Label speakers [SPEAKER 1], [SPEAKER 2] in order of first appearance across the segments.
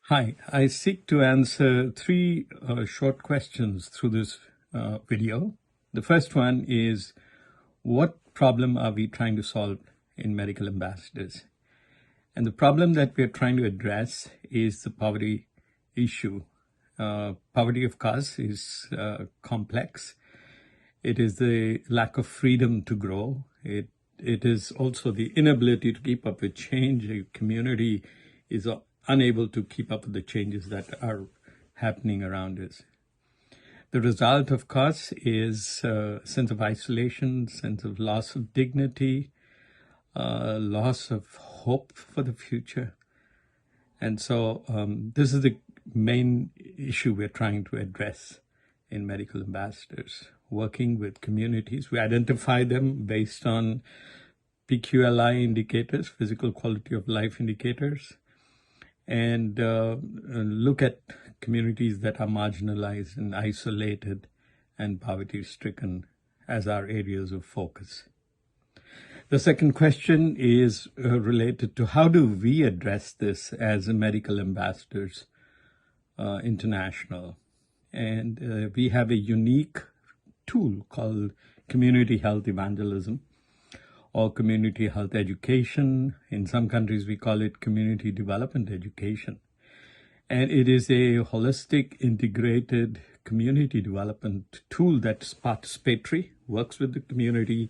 [SPEAKER 1] Hi, I seek to answer three short questions through this video. The first one is, what problem are we trying to solve in Medical Ambassadors? And the problem that we're trying to address is the poverty issue. Poverty, of course, is complex. It is the lack of freedom to grow. It is also the inability to keep up with change. A community is unable to keep up with the changes that are happening around us. The result, of course, is a sense of isolation, sense of loss of dignity, loss of hope for the future. And so this is the main issue we're trying to address in Medical Ambassadors, working with communities. We identify them based on PQLI indicators, physical quality of life indicators, and look at communities that are marginalized and isolated and poverty-stricken as our areas of focus. The second question is related to how do we address this as a Medical Ambassadors International. And we have a unique tool called Community Health Evangelism or Community Health Education. In some countries, we call it Community Development Education. And it is a holistic, integrated community development tool that's participatory, works with the community,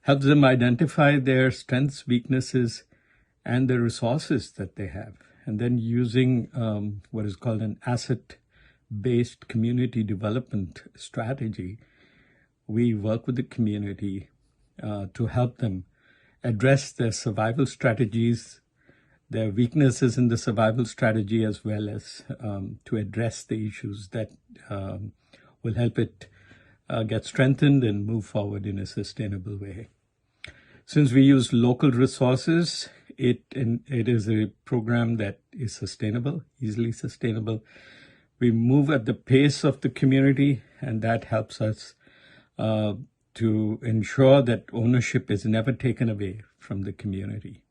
[SPEAKER 1] helps them identify their strengths, weaknesses, and the resources that they have. And then using what is called an asset-based community development strategy, we work with the community to help them address their survival strategies, their weaknesses in the survival strategy, as well as to address the issues that will help it get strengthened and move forward in a sustainable way. Since we use local resources, it is a program that is sustainable, easily sustainable. We move at the pace of the community, and that helps us to ensure that ownership is never taken away from the community.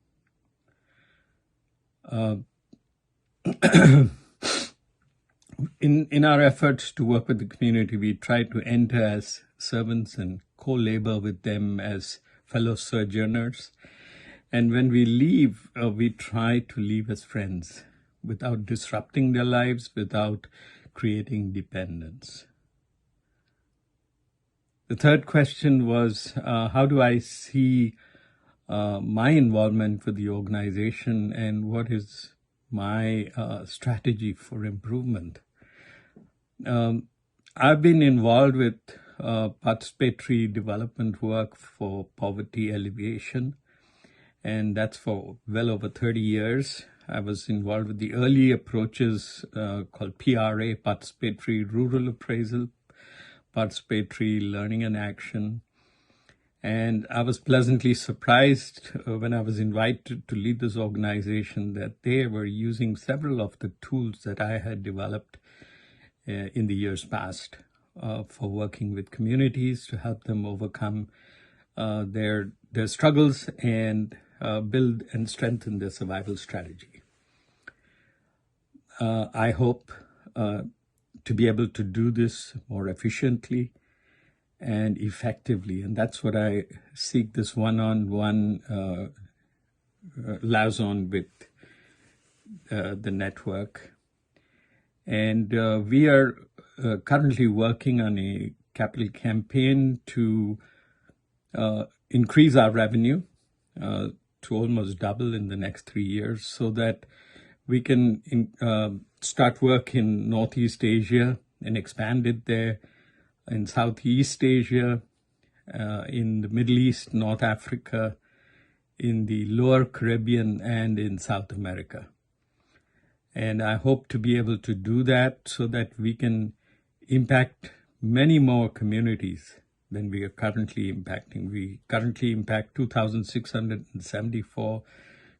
[SPEAKER 1] In our efforts to work with the community, we try to enter as servants and co-labor with them as fellow sojourners. And when we leave, we try to leave as friends without disrupting their lives, without creating dependence. The third question was, how do I see my involvement with the organization and what is my strategy for improvement? I've been involved with participatory development work for poverty alleviation, and that's for well over 30 years. I was involved with the early approaches called PRA, Participatory Rural Appraisal, Participatory Learning and Action. And I was pleasantly surprised when I was invited to lead this organization that they were using several of the tools that I had developed in the years past for working with communities to help them overcome their struggles and build and strengthen their survival strategy. I hope to be able to do this more efficiently and effectively, and that's what I seek this one-on-one liaison with the network. And we are currently working on a capital campaign to increase our revenue to almost double in the next 3 years so that we can start work in Northeast Asia and expand it there, in Southeast Asia, in the Middle East, North Africa, in the Lower Caribbean, and in South America. And I hope to be able to do that so that we can impact many more communities than we are currently impacting. We currently impact 2,674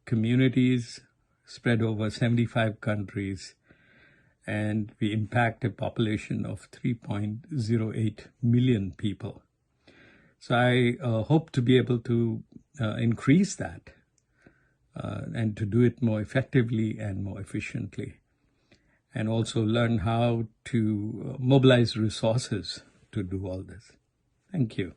[SPEAKER 1] communities spread over 75 countries, and we impact a population of 3.08 million people. So I hope to be able to increase that and to do it more effectively and more efficiently. and also learn how to mobilize resources to do all this. Thank you.